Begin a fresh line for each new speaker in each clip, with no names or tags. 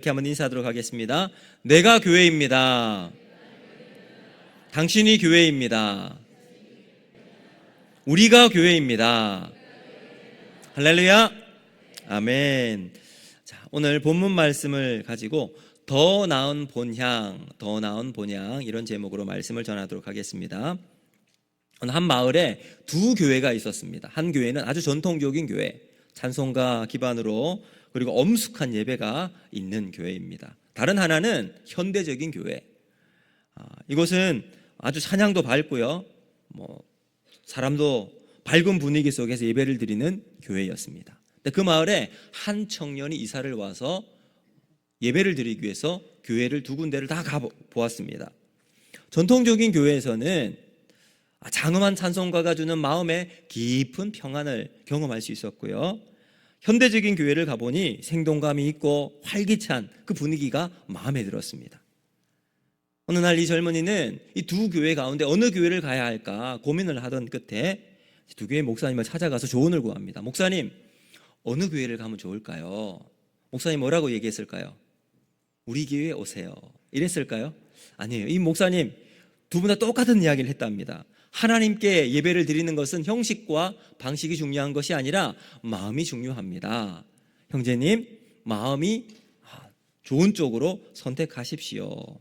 이렇게 한번 인사하도록 하겠습니다. 내가 교회입니다. 당신이 교회입니다. 우리가 교회입니다. 할렐루야. 아멘. 자, 오늘 본문 말씀을 가지고 더 나은 본향, 더 나은 본향 이런 제목으로 말씀을 전하도록 하겠습니다. 한 마을에 두 교회가 있었습니다. 한 교회는 아주 전통적인 교회, 찬송가 기반으로 그리고 엄숙한 예배가 있는 교회입니다. 다른 하나는 현대적인 교회. 이곳은 아주 찬양도 밝고요, 사람도 밝은 분위기 속에서 예배를 드리는 교회였습니다. 근데 그 마을에 한 청년이 이사를 와서 예배를 드리기 위해서 교회를 두 군데를 다 가보았습니다. 전통적인 교회에서는 장엄한 찬송가가 주는 마음의 깊은 평안을 경험할 수 있었고요, 현대적인 교회를 가보니 생동감이 있고 활기찬 그 분위기가 마음에 들었습니다. 어느 날 이 젊은이는 이 두 교회 가운데 어느 교회를 가야 할까 고민을 하던 끝에 두 교회 목사님을 찾아가서 조언을 구합니다. 목사님, 어느 교회를 가면 좋을까요? 목사님 뭐라고 얘기했을까요? 우리 교회에 오세요 이랬을까요? 아니에요. 이 목사님 두 분 다 똑같은 이야기를 했답니다. 하나님께 예배를 드리는 것은 형식과 방식이 중요한 것이 아니라 마음이 중요합니다. 형제님, 마음이 좋은 쪽으로 선택하십시오.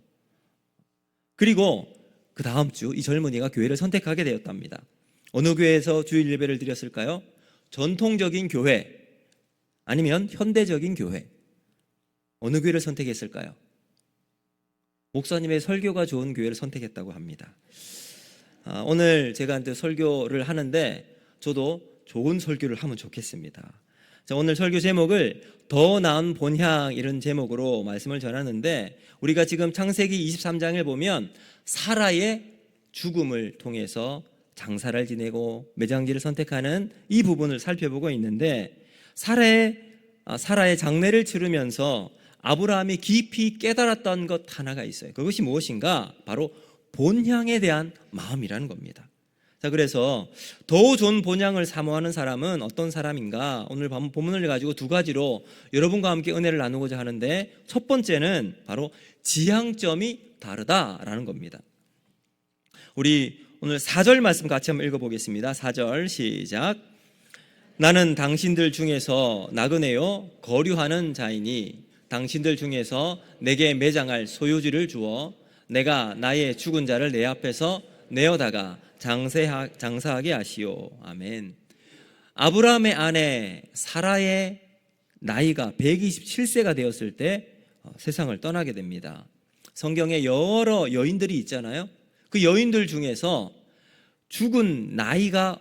그리고 그 다음 주 이 젊은이가 교회를 선택하게 되었답니다. 어느 교회에서 주일 예배를 드렸을까요? 전통적인 교회 아니면 현대적인 교회, 어느 교회를 선택했을까요? 목사님의 설교가 좋은 교회를 선택했다고 합니다. 오늘 제가 설교를 하는데 저도 좋은 설교를 하면 좋겠습니다. 자, 오늘 설교 제목을 더 나은 본향 이런 제목으로 말씀을 전하는데, 우리가 지금 창세기 23장을 보면 사라의 죽음을 통해서 장사를 지내고 매장지를 선택하는 이 부분을 살펴보고 있는데, 사라의 장례를 치르면서 아브라함이 깊이 깨달았던 것 하나가 있어요. 그것이 무엇인가? 바로 본향에 대한 마음이라는 겁니다. 자, 그래서 더 좋은 본향을 사모하는 사람은 어떤 사람인가? 오늘 본문을 가지고 두 가지로 여러분과 함께 은혜를 나누고자 하는데, 첫 번째는 바로 지향점이 다르다라는 겁니다. 우리 오늘 4절 말씀 같이 한번 읽어보겠습니다. 4절 시작. 나는 당신들 중에서 나그네요 거류하는 자이니 당신들 중에서 내게 매장할 소유지를 주어 내가 나의 죽은 자를 내 앞에서 내어다가 장사하게 하시오. 아멘. 아브라함의 아내 사라의 나이가 127세가 되었을 때 세상을 떠나게 됩니다. 성경에 여러 여인들이 있잖아요. 그 여인들 중에서 죽은 나이가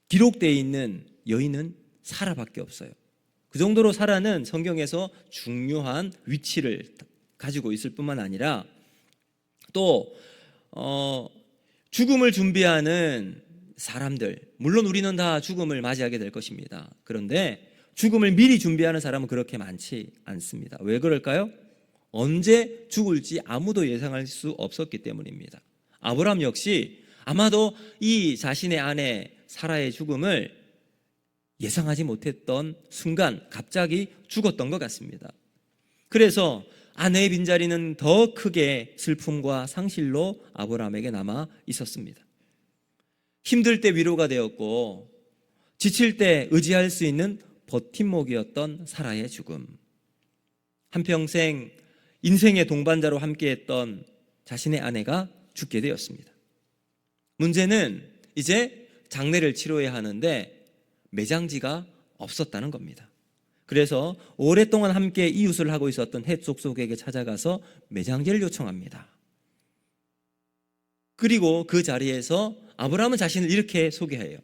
기록되어 있는 여인은 사라밖에 없어요. 그 정도로 사라는 성경에서 중요한 위치를 가지고 있을 뿐만 아니라 또 죽음을 준비하는 사람들, 물론 우리는 다 죽음을 맞이하게 될 것입니다. 그런데 죽음을 미리 준비하는 사람은 그렇게 많지 않습니다. 왜 그럴까요? 언제 죽을지 아무도 예상할 수 없었기 때문입니다. 아브라함 역시 아마도 이 자신의 아내 사라의 죽음을 예상하지 못했던 순간 갑자기 죽었던 것 같습니다. 그래서 아내의 빈자리는 더 크게 슬픔과 상실로 아브라함에게 남아 있었습니다. 힘들 때 위로가 되었고 지칠 때 의지할 수 있는 버팀목이었던 사라의 죽음, 한평생 인생의 동반자로 함께했던 자신의 아내가 죽게 되었습니다. 문제는 이제 장례를 치러야 하는데 매장지가 없었다는 겁니다. 그래서 오랫동안 함께 이웃을 하고 있었던 헷 족속에게 찾아가서 매장지를 요청합니다. 그리고 그 자리에서 아브라함은 자신을 이렇게 소개해요.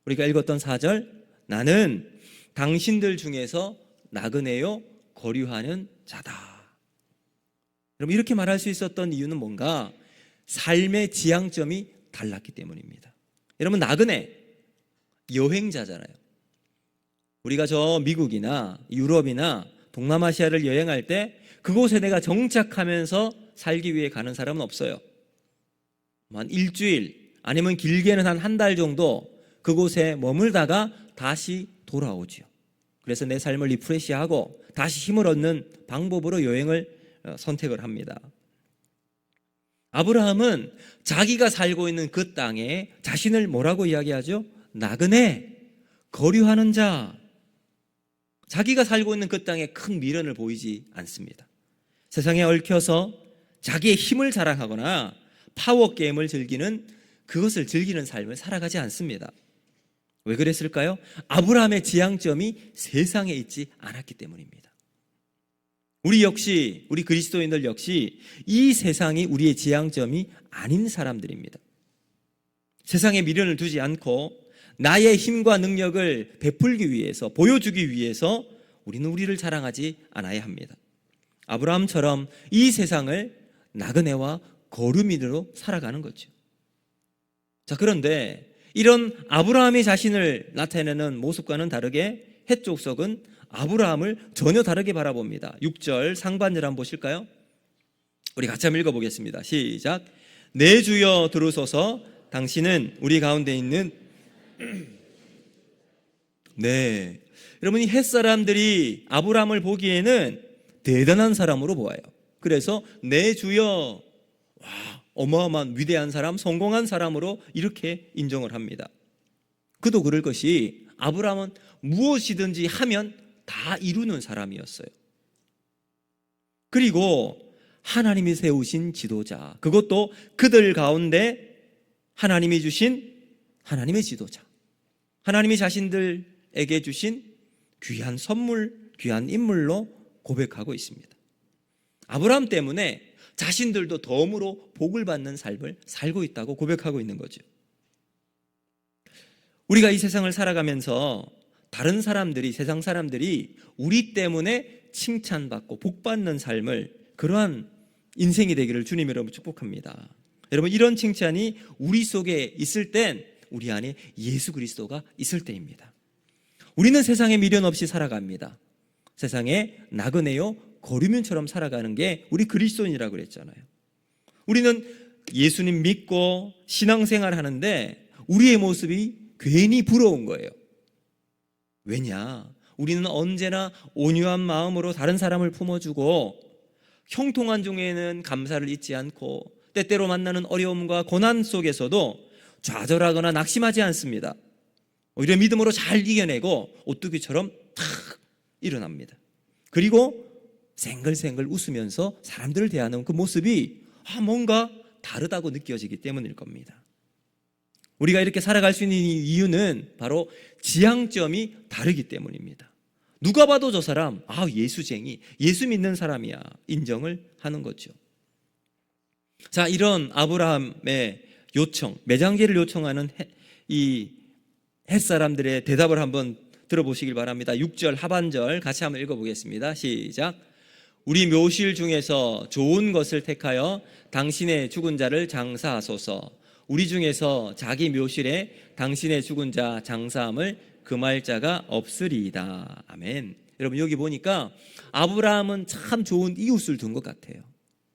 우리가 읽었던 4절, 나는 당신들 중에서 나그네요 거류하는 자다. 여러분, 이렇게 말할 수 있었던 이유는 뭔가? 삶의 지향점이 달랐기 때문입니다. 여러분, 나그네, 여행자잖아요. 우리가 저 미국이나 유럽이나 동남아시아를 여행할 때 그곳에 내가 정착하면서 살기 위해 가는 사람은 없어요. 한 일주일 아니면 길게는 한 달 정도 그곳에 머물다가 다시 돌아오지요. 그래서 내 삶을 리프레시하고 다시 힘을 얻는 방법으로 여행을 선택을 합니다. 아브라함은 자기가 살고 있는 그 땅에 자신을 뭐라고 이야기하죠? 나그네, 거류하는 자. 자기가 살고 있는 그 땅에 큰 미련을 보이지 않습니다. 세상에 얽혀서 자기의 힘을 자랑하거나 파워게임을 즐기는, 그것을 즐기는 삶을 살아가지 않습니다. 왜 그랬을까요? 아브라함의 지향점이 세상에 있지 않았기 때문입니다. 우리 역시, 우리 그리스도인들 역시 이 세상이 우리의 지향점이 아닌 사람들입니다. 세상에 미련을 두지 않고 나의 힘과 능력을 베풀기 위해서, 보여주기 위해서 우리는 우리를 자랑하지 않아야 합니다. 아브라함처럼 이 세상을 나그네와 거류민으로 살아가는 거죠. 자, 그런데 이런 아브라함이 자신을 나타내는 모습과는 다르게 헷 족속은 아브라함을 전혀 다르게 바라봅니다. 6절 상반절 한번 보실까요? 우리 같이 한번 읽어보겠습니다. 시작. 내 주여 들으소서. 당신은 우리 가운데 있는 네, 여러분, 이 헷사람들이 아브라함을 보기에는 대단한 사람으로 보아요. 그래서 내 주여, 와, 어마어마한 위대한 사람, 성공한 사람으로 이렇게 인정을 합니다. 그도 그럴 것이 아브라함은 무엇이든지 하면 다 이루는 사람이었어요. 그리고 하나님이 세우신 지도자, 그것도 그들 가운데 하나님이 주신 하나님의 지도자, 하나님이 자신들에게 주신 귀한 선물, 귀한 인물로 고백하고 있습니다. 아브라함 때문에 자신들도 덤으로 복을 받는 삶을 살고 있다고 고백하고 있는 거죠. 우리가 이 세상을 살아가면서 다른 사람들이, 세상 사람들이 우리 때문에 칭찬받고 복받는 삶을, 그러한 인생이 되기를 주님 여러분 축복합니다. 여러분, 이런 칭찬이 우리 속에 있을 땐 우리 안에 예수 그리스도가 있을 때입니다. 우리는 세상에 미련 없이 살아갑니다. 세상에 나그네요 거류민처럼 살아가는 게 우리 그리스도인이라고 그랬잖아요. 우리는 예수님 믿고 신앙생활 하는데 우리의 모습이 괜히 부러운 거예요. 왜냐? 우리는 언제나 온유한 마음으로 다른 사람을 품어주고 형통한 중에는 감사를 잊지 않고 때때로 만나는 어려움과 고난 속에서도 좌절하거나 낙심하지 않습니다. 오히려 믿음으로 잘 이겨내고 오뚜기처럼 탁 일어납니다. 그리고 생글생글 웃으면서 사람들을 대하는 그 모습이 뭔가 다르다고 느껴지기 때문일 겁니다. 우리가 이렇게 살아갈 수 있는 이유는 바로 지향점이 다르기 때문입니다. 누가 봐도 저 사람 예수쟁이, 예수 믿는 사람이야 인정을 하는 거죠. 자, 이런 아브라함의 요청, 매장지를 요청하는 이 헷사람들의 대답을 한번 들어보시길 바랍니다. 6절 하반절 같이 한번 읽어보겠습니다. 시작. 우리 묘실 중에서 좋은 것을 택하여 당신의 죽은 자를 장사하소서. 우리 중에서 자기 묘실에 당신의 죽은 자 장사함을 금할 자가 없으리이다. 아멘. 여러분, 여기 보니까 아브라함은 참 좋은 이웃을 둔 것 같아요.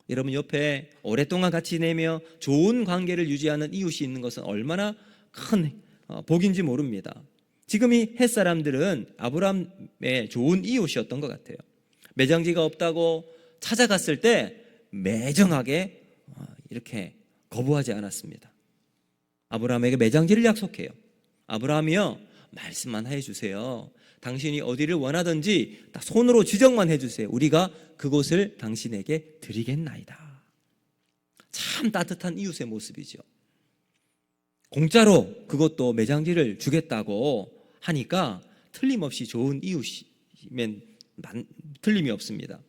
여러분, 옆에 오랫동안 같이 지내며 좋은 관계를 유지하는 이웃이 있는 것은 얼마나 큰 복인지 모릅니다. 지금 이 헷사람들은 아브라함의 좋은 이웃이었던 것 같아요. 매장지가 없다고 찾아갔을 때 매정하게 이렇게 거부하지 않았습니다. 아브라함에게 매장지를 약속해요. 아브라함이요, 말씀만 해주세요. 당신이 어디를 원하든지 딱 손으로 지적만 해주세요. 우리가 그곳을 당신에게 드리겠나이다. 참 따뜻한 이웃의 모습이죠. 공짜로 그것도 매장지를 주겠다고 하니까 틀림없이 좋은 이웃이면 틀림이 없습니다.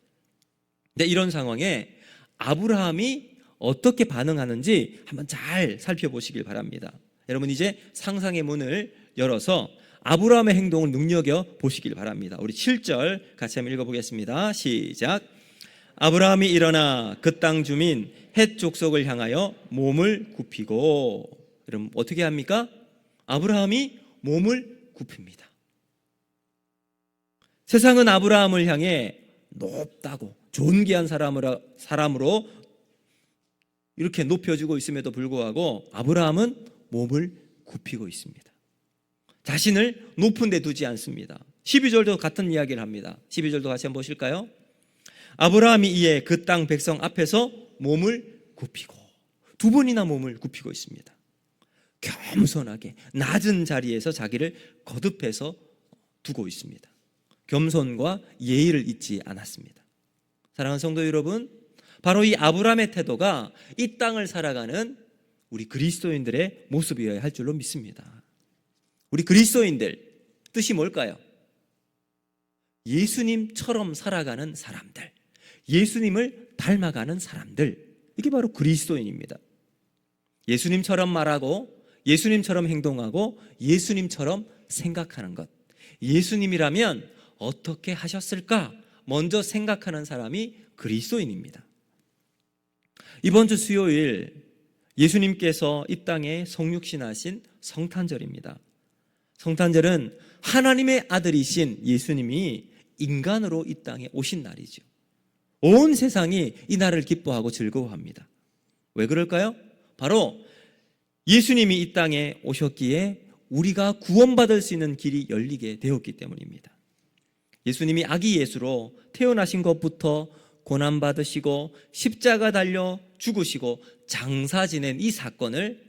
근데 이런 상황에 아브라함이 어떻게 반응하는지 한번 잘 살펴보시길 바랍니다. 여러분, 이제 상상의 문을 열어서 아브라함의 행동을 눈여겨 보시길 바랍니다. 우리 7절 같이 한번 읽어보겠습니다. 시작. 아브라함이 일어나 그 땅 주민 헷 족속을 향하여 몸을 굽히고, 여러분 어떻게 합니까? 아브라함이 몸을 굽힙니다. 세상은 아브라함을 향해 높다고 존귀한 사람으로 이렇게 높여주고 있음에도 불구하고 아브라함은 몸을 굽히고 있습니다. 자신을 높은 데 두지 않습니다. 12절도 같은 이야기를 합니다. 12절도 같이 한번 보실까요? 아브라함이 이에 그 땅 백성 앞에서 몸을 굽히고, 두 번이나 몸을 굽히고 있습니다. 겸손하게 낮은 자리에서 자기를 거듭해서 두고 있습니다. 겸손과 예의를 잊지 않았습니다. 사랑하는 성도 여러분, 바로 이 아브라함의 태도가 이 땅을 살아가는 우리 그리스도인들의 모습이어야 할 줄로 믿습니다. 우리 그리스도인들, 뜻이 뭘까요? 예수님처럼 살아가는 사람들, 예수님을 닮아가는 사람들, 이게 바로 그리스도인입니다. 예수님처럼 말하고, 예수님처럼 행동하고, 예수님처럼 생각하는 것. 예수님이라면 어떻게 하셨을까? 먼저 생각하는 사람이 그리스도인입니다. 이번 주 수요일 예수님께서 이 땅에 성육신하신 성탄절입니다. 성탄절은 하나님의 아들이신 예수님이 인간으로 이 땅에 오신 날이죠. 온 세상이 이 날을 기뻐하고 즐거워합니다. 왜 그럴까요? 바로 예수님이 이 땅에 오셨기에 우리가 구원받을 수 있는 길이 열리게 되었기 때문입니다. 예수님이 아기 예수로 태어나신 것부터 고난받으시고 십자가 달려 죽으시고 장사 지낸 이 사건을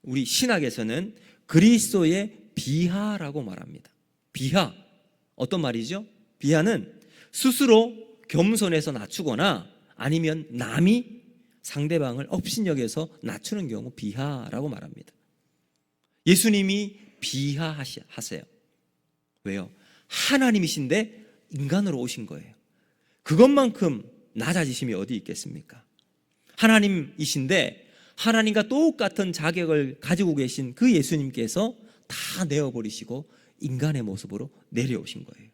우리 신학에서는 그리스도의 비하라고 말합니다. 비하, 어떤 말이죠? 비하는 스스로 겸손해서 낮추거나 아니면 남이 상대방을 업신여겨서 낮추는 경우 비하라고 말합니다. 예수님이 비하하세요. 왜요? 하나님이신데 인간으로 오신 거예요. 그것만큼 낮아지심이 어디 있겠습니까? 하나님이신데 하나님과 똑같은 자격을 가지고 계신 그 예수님께서 다 내어버리시고 인간의 모습으로 내려오신 거예요.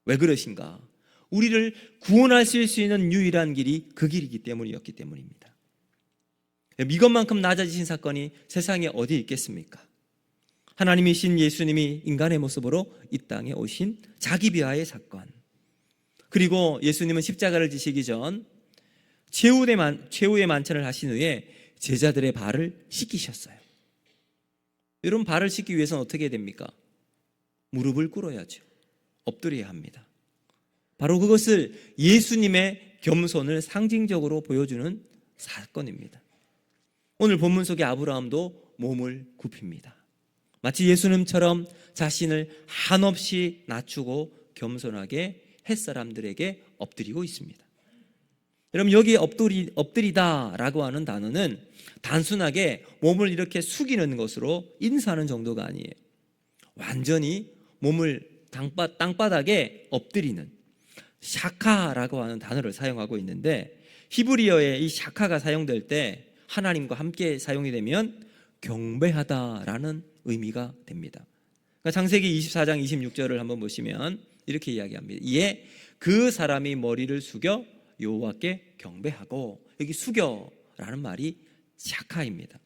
왜 그러신가? 우리를 구원하실 수 있는 유일한 길이 그 길이기 때문이었기 때문입니다. 이것만큼 낮아지신 사건이 세상에 어디 있겠습니까? 하나님이신 예수님이 인간의 모습으로 이 땅에 오신 자기 비하의 사건. 그리고 예수님은 십자가를 지시기 전 최후의 만찬을 하신 후에 제자들의 발을 씻기셨어요. 여러분, 발을 씻기 위해서는 어떻게 해야 됩니까? 무릎을 꿇어야죠. 엎드려야 합니다. 바로 그것을 예수님의 겸손을 상징적으로 보여주는 사건입니다. 오늘 본문 속의 아브라함도 몸을 굽힙니다. 마치 예수님처럼 자신을 한없이 낮추고 겸손하게 햇사람들에게 엎드리고 있습니다. 여러분, 여기 엎드리다라고 하는 단어는 단순하게 몸을 이렇게 숙이는 것으로 인사하는 정도가 아니에요. 완전히 몸을 땅바닥에 엎드리는 샤카라고 하는 단어를 사용하고 있는데, 히브리어에 이 샤카가 사용될 때 하나님과 함께 사용이 되면 경배하다라는 의미가 됩니다. 그러니까 창세기 24장 26절을 한번 보시면 이렇게 이야기합니다. 이에 그 사람이 머리를 숙여 여호와께 경배하고, 여기 숙여라는 말이 샤카입니다.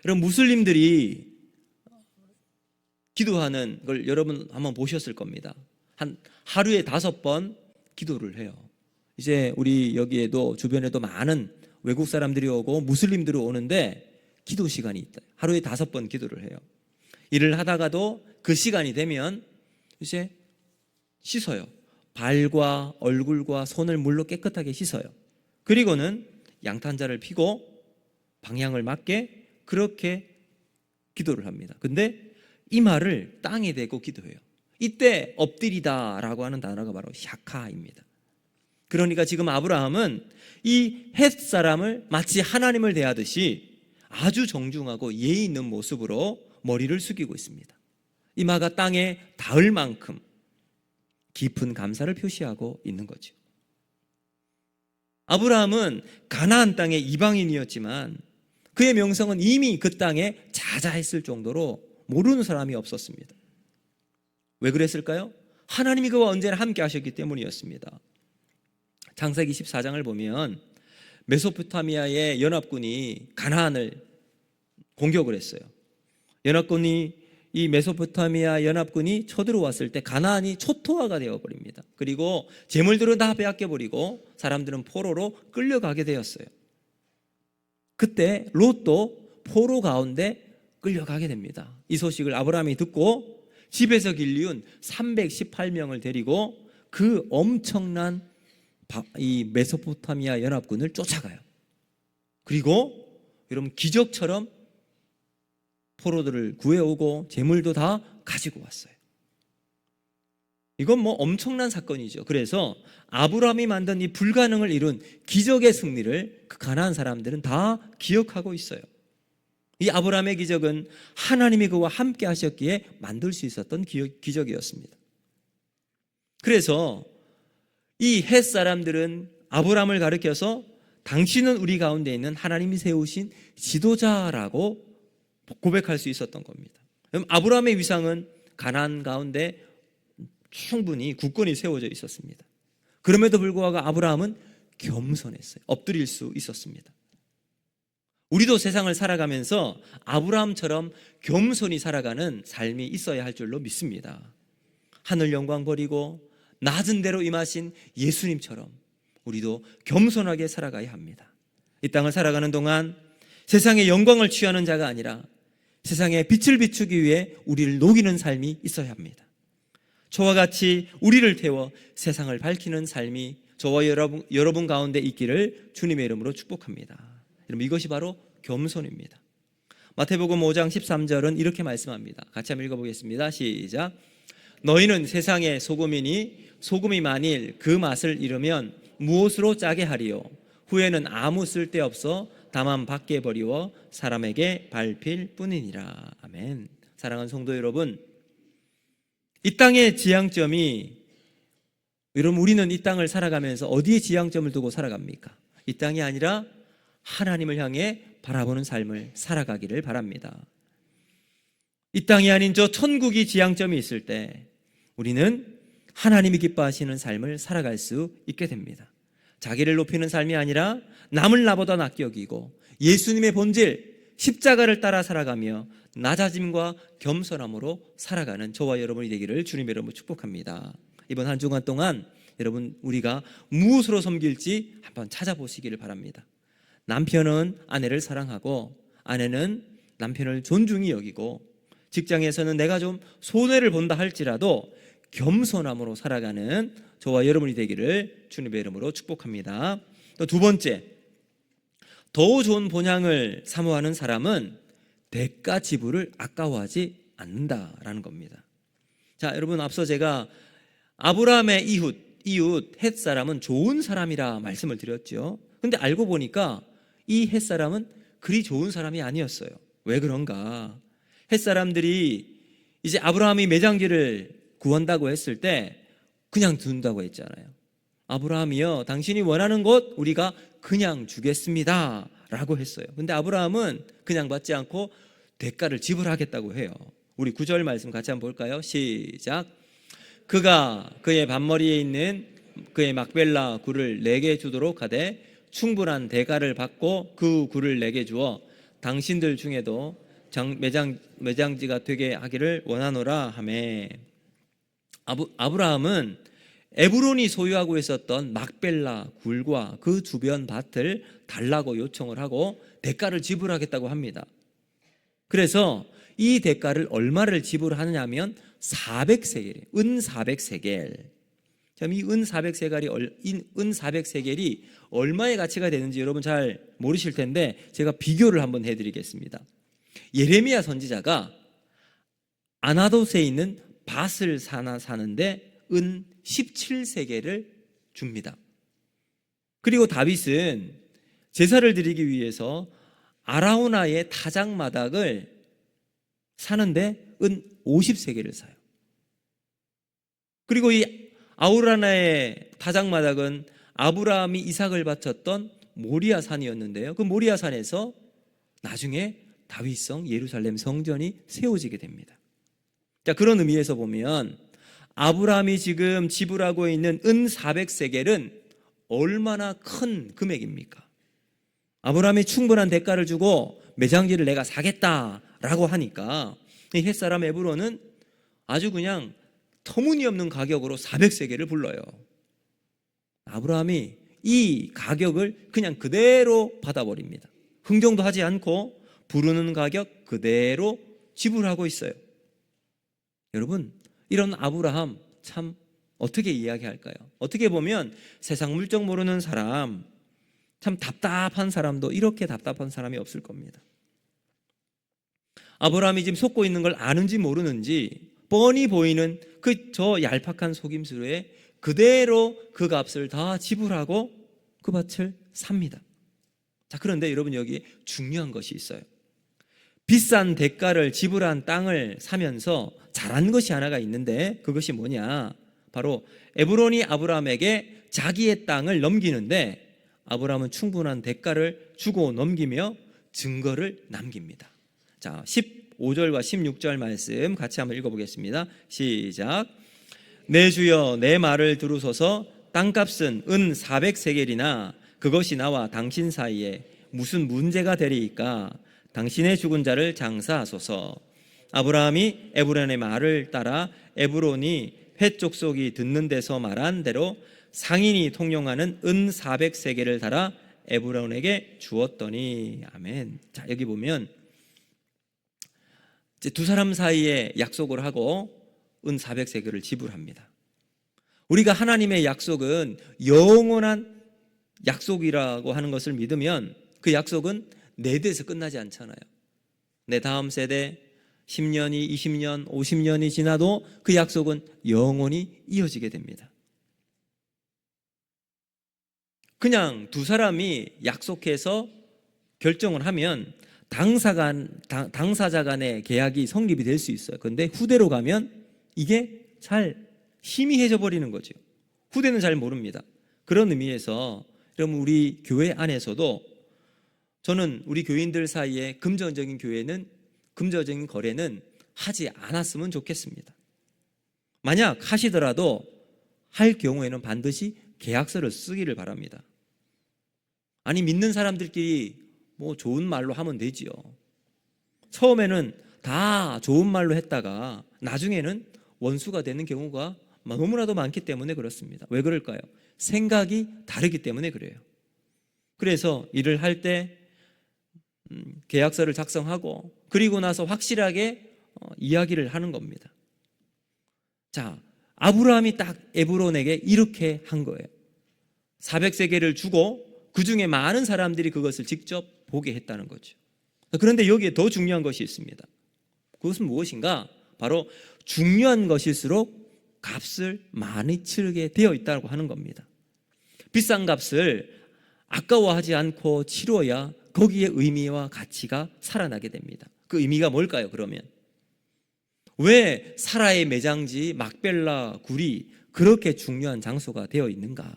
여러분, 무슬림들이 기도하는 걸 여러분 한번 보셨을 겁니다. 한 하루에 5번 기도를 해요. 이제 우리 여기에도 주변에도 많은 외국 사람들이 오고 무슬림들이 오는데 기도 시간이 있다. 하루에 5번 기도를 해요. 일을 하다가도 그 시간이 되면 이제 씻어요. 발과 얼굴과 손을 물로 깨끗하게 씻어요. 그리고는 양탄자를 피고 방향을 맞게 그렇게 기도를 합니다. 근데 이 말을 땅에 대고 기도해요. 이때 엎드리다라고 하는 단어가 바로 샤카입니다. 그러니까 지금 아브라함은 이 햇사람을 마치 하나님을 대하듯이 아주 정중하고 예의 있는 모습으로 머리를 숙이고 있습니다. 이마가 땅에 닿을 만큼 깊은 감사를 표시하고 있는 거죠. 아브라함은 가나안 땅의 이방인이었지만 그의 명성은 이미 그 땅에 자자했을 정도로 모르는 사람이 없었습니다. 왜 그랬을까요? 하나님이 그와 언제나 함께 하셨기 때문이었습니다. 창세기 14장을 보면 메소포타미아의 연합군이 가나안을 공격을 했어요. 이 메소포타미아 연합군이 쳐들어왔을 때 가나안이 초토화가 되어버립니다. 그리고 재물들은 다 빼앗겨버리고 사람들은 포로로 끌려가게 되었어요. 그때 롯도 포로 가운데 끌려가게 됩니다. 이 소식을 아브라함이 듣고 집에서 길리운 318명을 데리고 그 엄청난 이 메소포타미아 연합군을 쫓아가요. 그리고 여러분 기적처럼 포로들을 구해오고 재물도 다 가지고 왔어요. 이건 뭐 엄청난 사건이죠. 그래서 아브라함이 만든 이 불가능을 이룬 기적의 승리를 그 가나안 사람들은 다 기억하고 있어요. 이 아브라함의 기적은 하나님이 그와 함께 하셨기에 만들 수 있었던 기적이었습니다. 그래서 이 헷 사람들은 아브라함을 가리켜서 당신은 우리 가운데 있는 하나님이 세우신 지도자라고 고백할 수 있었던 겁니다. 아브라함의 위상은 가나안 가운데 충분히 굳건히 세워져 있었습니다. 그럼에도 불구하고 아브라함은 겸손했어요. 엎드릴 수 있었습니다. 우리도 세상을 살아가면서 아브라함처럼 겸손히 살아가는 삶이 있어야 할 줄로 믿습니다. 하늘 영광 버리고 낮은 데로 임하신 예수님처럼 우리도 겸손하게 살아가야 합니다. 이 땅을 살아가는 동안 세상의 영광을 취하는 자가 아니라 세상에 빛을 비추기 위해 우리를 녹이는 삶이 있어야 합니다. 저와 같이 우리를 태워 세상을 밝히는 삶이 저와 여러분 가운데 있기를 주님의 이름으로 축복합니다. 여러분, 이것이 바로 겸손입니다. 마태복음 5장 13절은 이렇게 말씀합니다. 같이 한번 읽어보겠습니다. 시작. 너희는 세상의 소금이니 소금이 만일 그 맛을 잃으면 무엇으로 짜게 하리요? 후에는 아무 쓸데없어 다만 밖에 버리워 사람에게 밟힐 뿐이니라. 아멘. 사랑하는 성도 여러분, 이 땅의 지향점이, 여러분, 우리는 이 땅을 살아가면서 어디에 지향점을 두고 살아갑니까? 이 땅이 아니라 하나님을 향해 바라보는 삶을 살아가기를 바랍니다. 이 땅이 아닌 저 천국이 지향점이 있을 때 우리는 하나님이 기뻐하시는 삶을 살아갈 수 있게 됩니다. 자기를 높이는 삶이 아니라 남을 나보다 낫게 여기고 예수님의 본질 십자가를 따라 살아가며 낮아짐과 겸손함으로 살아가는 저와 여러분이 되기를 주님의 이름으로 축복합니다. 이번 한 주간 동안 여러분, 우리가 무엇으로 섬길지 한번 찾아보시기를 바랍니다. 남편은 아내를 사랑하고 아내는 남편을 존중히 여기고 직장에서는 내가 좀 손해를 본다 할지라도 겸손함으로 살아가는 저와 여러분이 되기를 주님의 이름으로 축복합니다. 또 두 번째, 더 좋은 본향을 사모하는 사람은 대가 지불을 아까워하지 않는다라는 겁니다. 자, 여러분, 앞서 제가 아브라함의 이웃 헷 사람은 좋은 사람이라 말씀을 드렸죠. 근데 알고 보니까 이 헷 사람은 그리 좋은 사람이 아니었어요. 왜 그런가? 헷 사람들이 이제 아브라함이 매장지를 구한다고 했을 때 그냥 둔다고 했잖아요. 아브라함이요, 당신이 원하는 것 우리가 그냥 주겠습니다 라고 했어요. 근데 아브라함은 그냥 받지 않고 대가를 지불하겠다고 해요. 우리 9절 말씀 같이 한번 볼까요? 시작. 그가 그의 반머리에 있는 그의 막벨라 굴을 내게 주도록 하되 충분한 대가를 받고 그 굴을 내게 주어 당신들 중에도 매장지가 되게 하기를 원하노라 하매. 아브라함은 에브론이 소유하고 있었던 막벨라 굴과 그 주변 밭을 달라고 요청을 하고 대가를 지불하겠다고 합니다. 그래서 이 대가를 얼마를 지불하느냐 하면 400세겔, 은 400세겔. 이 은 400세겔이 얼마의 가치가 되는지 여러분 잘 모르실 텐데 제가 비교를 한번 해드리겠습니다. 예레미야 선지자가 아나돗에 있는 밭을 사는데 은 17세겔을 줍니다. 그리고 다윗은 제사를 드리기 위해서 아라우나의 타작마당을 사는데 은 50세겔을 사요. 그리고 이 아우라나의 타작마당은 아브라함이 이삭을 바쳤던 모리아산이었는데요. 그 모리아산에서 나중에 다윗성 예루살렘 성전이 세워지게 됩니다. 자, 그런 의미에서 보면 아브라함이 지금 지불하고 있는 은 400세겔은 얼마나 큰 금액입니까? 아브라함이 충분한 대가를 주고 매장지를 내가 사겠다라고 하니까 이 헷사람 에브론은 아주 그냥 터무니없는 가격으로 400세겔을 불러요. 아브라함이 이 가격을 그냥 그대로 받아버립니다. 흥정도 하지 않고 부르는 가격 그대로 지불하고 있어요. 여러분, 이런 아브라함 참 어떻게 이야기할까요? 어떻게 보면 세상 물정 모르는 사람, 참 답답한 사람도 이렇게 답답한 사람이 없을 겁니다. 아브라함이 지금 속고 있는 걸 아는지 모르는지 뻔히 보이는 그 저 얄팍한 속임수에 그대로 그 값을 다 지불하고 그 밭을 삽니다. 자, 그런데 여러분, 여기 중요한 것이 있어요. 비싼 대가를 지불한 땅을 사면서 잘한 것이 하나가 있는데, 그것이 뭐냐? 바로 에브론이 아브라함에게 자기의 땅을 넘기는데 아브라함은 충분한 대가를 주고 넘기며 증거를 남깁니다. 자, 15절과 16절 말씀 같이 한번 읽어보겠습니다. 시작. 내 주여, 내 말을 들으소서. 땅값은 은 400세겔이나 그것이 나와 당신 사이에 무슨 문제가 되리이까? 당신의 죽은 자를 장사하소서. 아브라함이 에브론의 말을 따라 에브론이 헷 족속이 듣는 데서 말한 대로 상인이 통용하는 은 400세겔을 달아 에브론에게 주었더니. 아멘. 자, 여기 보면 이제 두 사람 사이에 약속을 하고 은 400세겔을 지불합니다. 우리가 하나님의 약속은 영원한 약속이라고 하는 것을 믿으면 그 약속은 내 데에서 끝나지 않잖아요. 내 다음 세대 10년이, 20년, 50년이 지나도 그 약속은 영원히 이어지게 됩니다. 그냥 두 사람이 약속해서 결정을 하면 당사자 간의 계약이 성립이 될 수 있어요. 그런데 후대로 가면 이게 잘 희미해져 버리는 거죠. 후대는 잘 모릅니다. 그런 의미에서 여러분, 우리 교회 안에서도 저는 우리 교인들 사이에 금전적인 거래는 하지 않았으면 좋겠습니다. 만약 하시더라도 할 경우에는 반드시 계약서를 쓰기를 바랍니다. 아니, 믿는 사람들끼리 뭐 좋은 말로 하면 되지요. 처음에는 다 좋은 말로 했다가 나중에는 원수가 되는 경우가 너무나도 많기 때문에 그렇습니다. 왜 그럴까요? 생각이 다르기 때문에 그래요. 그래서 일을 할 때 계약서를 작성하고 그리고 나서 확실하게 이야기를 하는 겁니다. 자, 아브라함이 딱 에브론에게 이렇게 한 거예요. 400세겔을 주고 그 중에 많은 사람들이 그것을 직접 보게 했다는 거죠. 그런데 여기에 더 중요한 것이 있습니다. 그것은 무엇인가? 바로 중요한 것일수록 값을 많이 치르게 되어 있다고 하는 겁니다. 비싼 값을 아까워하지 않고 치러야 거기에 의미와 가치가 살아나게 됩니다. 그 의미가 뭘까요, 그러면? 왜 사라의 매장지 막벨라 굴이 그렇게 중요한 장소가 되어 있는가?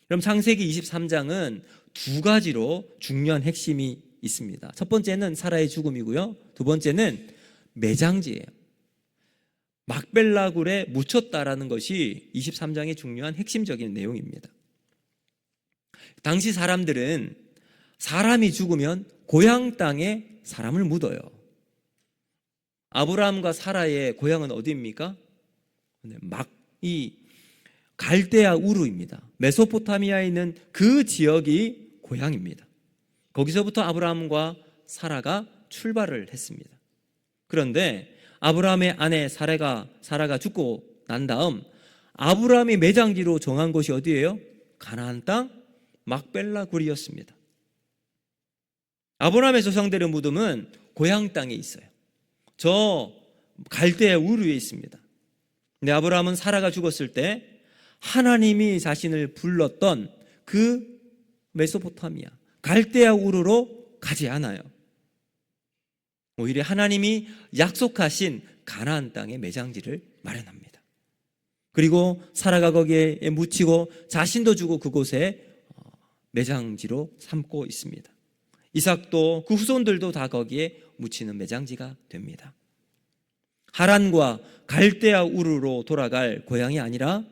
그럼 창세기 23장은 두 가지로 중요한 핵심이 있습니다. 첫 번째는 사라의 죽음이고요. 두 번째는 매장지예요. 막벨라 굴에 묻혔다라는 것이 23장의 중요한 핵심적인 내용입니다. 당시 사람들은 사람이 죽으면 고향 땅에 사람을 묻어요. 아브라함과 사라의 고향은 어디입니까? 이 갈대아 우르입니다. 메소포타미아에 있는 그 지역이 고향입니다. 거기서부터 아브라함과 사라가 출발을 했습니다. 그런데 아브라함의 아내 사라가 죽고 난 다음 아브라함이 매장지로 정한 곳이 어디예요? 가나안 땅 막벨라 굴이었습니다. 아브라함의 조상들의 무덤은 고향 땅에 있어요. 저 갈대아 우르에 있습니다. 근데 아브라함은 사라가 죽었을 때 하나님이 자신을 불렀던 그 메소포타미아 갈대아 우르로 가지 않아요. 오히려 하나님이 약속하신 가나안 땅의 매장지를 마련합니다. 그리고 사라가 거기에 묻히고 자신도 주고 그곳에 매장지로 삼고 있습니다. 이삭도 그 후손들도 다 거기에 묻히는 매장지가 됩니다. 하란과 갈대아 우르로 돌아갈 고향이 아니라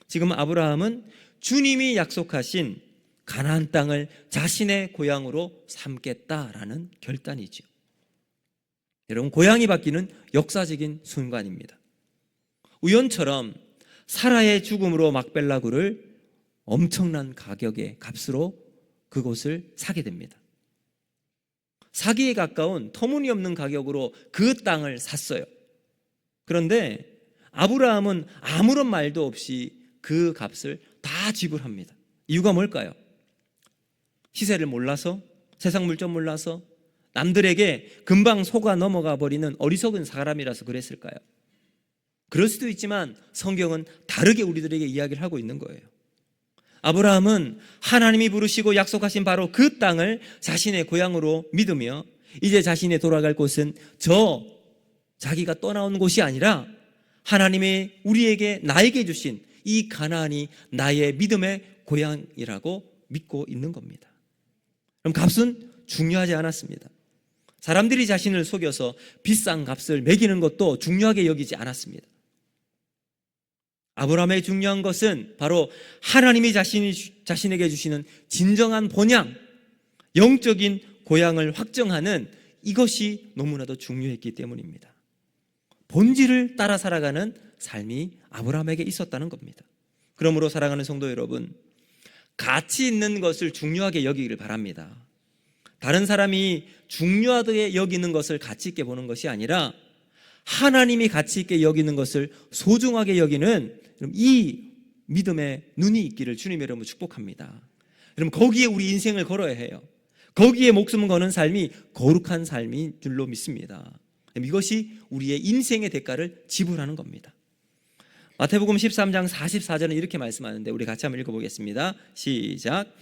지금 아브라함은 주님이 약속하신 가나안 땅을 자신의 고향으로 삼겠다라는 결단이죠. 여러분, 고향이 바뀌는 역사적인 순간입니다. 우연처럼 사라의 죽음으로 막벨라 굴을 엄청난 가격의 값으로 그곳을 사게 됩니다. 사기에 가까운 터무니없는 가격으로 그 땅을 샀어요. 그런데 아브라함은 아무런 말도 없이 그 값을 다 지불합니다. 이유가 뭘까요? 시세를 몰라서? 세상 물정 몰라서? 남들에게 금방 속아 넘어가 버리는 어리석은 사람이라서 그랬을까요? 그럴 수도 있지만 성경은 다르게 우리들에게 이야기를 하고 있는 거예요. 아브라함은 하나님이 부르시고 약속하신 바로 그 땅을 자신의 고향으로 믿으며 이제 자신이 돌아갈 곳은 자기가 떠나온 곳이 아니라 하나님이 나에게 주신 이 가나안이 나의 믿음의 고향이라고 믿고 있는 겁니다. 그럼 값은 중요하지 않았습니다. 사람들이 자신을 속여서 비싼 값을 매기는 것도 중요하게 여기지 않았습니다. 아브라함의 중요한 것은 바로 하나님이 자신에게 주시는 진정한 본향, 영적인 고향을 확정하는 이것이 너무나도 중요했기 때문입니다. 본질을 따라 살아가는 삶이 아브라함에게 있었다는 겁니다. 그러므로 사랑하는 성도 여러분, 가치 있는 것을 중요하게 여기기를 바랍니다. 다른 사람이 중요하게 여기는 것을 가치 있게 보는 것이 아니라 하나님이 가치 있게 여기는 것을 소중하게 여기는 이 믿음의 눈이 있기를 주님의 이름으로 축복합니다. 여러분, 거기에 우리 인생을 걸어야 해요. 거기에 목숨을 거는 삶이 거룩한 삶인 줄로 믿습니다. 이것이 우리의 인생의 대가를 지불하는 겁니다. 마태복음 13장 44절은 이렇게 말씀하는데 우리 같이 한번 읽어보겠습니다. 시작.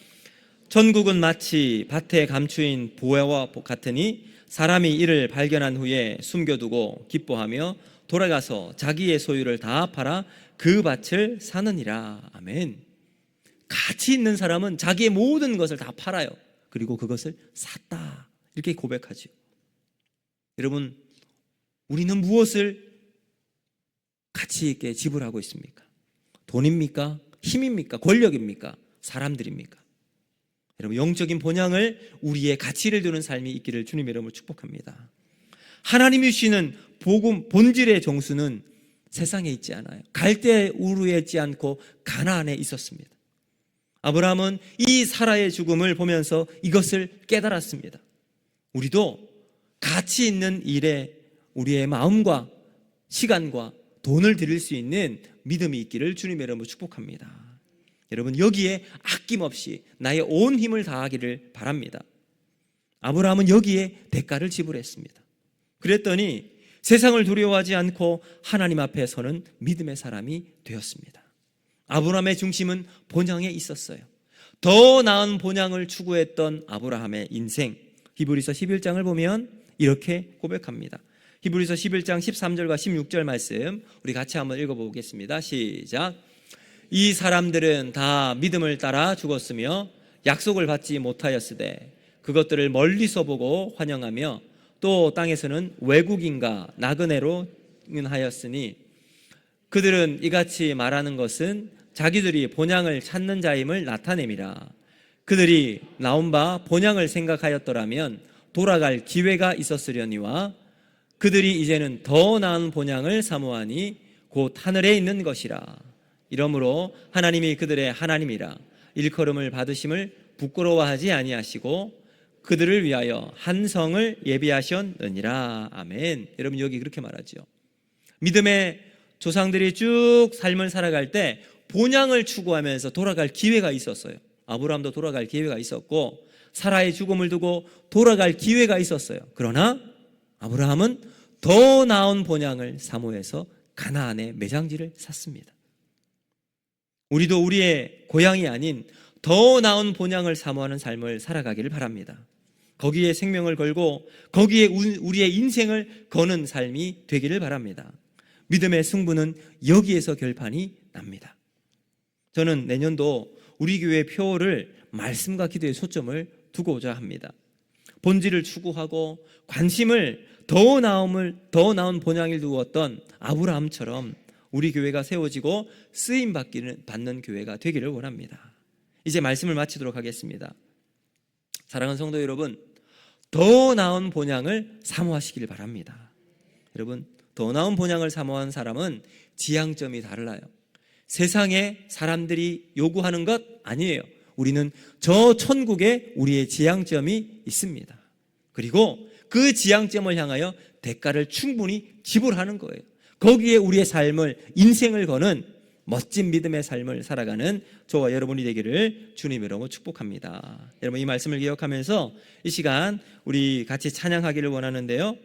천국은 마치 밭에 감추인 보화와 같으니 사람이 이를 발견한 후에 숨겨두고 기뻐하며 돌아가서 자기의 소유를 다 팔아 그 밭을 사느니라. 아멘. 가치 있는 사람은 자기의 모든 것을 다 팔아요. 그리고 그것을 샀다. 이렇게 고백하죠. 여러분, 우리는 무엇을 가치 있게 지불하고 있습니까? 돈입니까? 힘입니까? 권력입니까? 사람들입니까? 여러분, 영적인 본향을 우리의 가치를 두는 삶이 있기를 주님의 이름으로 축복합니다. 하나님이 주시는 복음 본질의 정수는 세상에 있지 않아요. 갈대 우르에 있지 않고 가나안에 있었습니다. 아브라함은 이 사라의 죽음을 보면서 이것을 깨달았습니다. 우리도 가치 있는 일에 우리의 마음과 시간과 돈을 드릴 수 있는 믿음이 있기를 주님의 이름으로 축복합니다. 여러분, 여기에 아낌없이 나의 온 힘을 다하기를 바랍니다. 아브라함은 여기에 대가를 지불했습니다. 그랬더니 세상을 두려워하지 않고 하나님 앞에 서는 믿음의 사람이 되었습니다. 아브라함의 중심은 본향에 있었어요. 더 나은 본향을 추구했던 아브라함의 인생, 히브리서 11장을 보면 이렇게 고백합니다. 히브리서 11장 13절과 16절 말씀 우리 같이 한번 읽어보겠습니다. 시작. 이 사람들은 다 믿음을 따라 죽었으며 약속을 받지 못하였으되 그것들을 멀리서 보고 환영하며 또 땅에서는 외국인과 나그네로 하였으니 그들은 이같이 말하는 것은 자기들이 본향을 찾는 자임을 나타냄이라. 그들이 나온 바 본향을 생각하였더라면 돌아갈 기회가 있었으려니와 그들이 이제는 더 나은 본향을 사모하니 곧 하늘에 있는 것이라. 이러므로 하나님이 그들의 하나님이라 일컬음을 받으심을 부끄러워하지 아니하시고 그들을 위하여 한 성을 예비하셨느니라. 아멘. 여러분, 여기 그렇게 말하죠. 믿음의 조상들이 쭉 삶을 살아갈 때 본향을 추구하면서 돌아갈 기회가 있었어요. 아브라함도 돌아갈 기회가 있었고 사라의 죽음을 두고 돌아갈 기회가 있었어요. 그러나 아브라함은 더 나은 본향을 사모해서 가나안의 매장지를 샀습니다. 우리도 우리의 고향이 아닌 더 나은 본향을 사모하는 삶을 살아가기를 바랍니다. 거기에 생명을 걸고 거기에 우리의 인생을 거는 삶이 되기를 바랍니다. 믿음의 승부는 여기에서 결판이 납니다. 저는 내년도 우리 교회 표를 말씀과 기도에 초점을 두고자 합니다. 본질을 추구하고 관심을 더 나은 본향을 두었던 아브라함처럼 우리 교회가 세워지고 쓰임 받는 교회가 되기를 원합니다. 이제 말씀을 마치도록 하겠습니다. 사랑하는 성도 여러분, 더 나은 본향을 사모하시길 바랍니다. 여러분, 더 나은 본향을 사모한 사람은 지향점이 달라요. 세상에 사람들이 요구하는 것 아니에요. 우리는 저 천국에 우리의 지향점이 있습니다. 그리고 그 지향점을 향하여 대가를 충분히 지불하는 거예요. 거기에 우리의 삶을, 인생을 거는 멋진 믿음의 삶을 살아가는 저와 여러분이 되기를 주님으로 축복합니다. 여러분, 이 말씀을 기억하면서 이 시간 우리 같이 찬양하기를 원하는데요.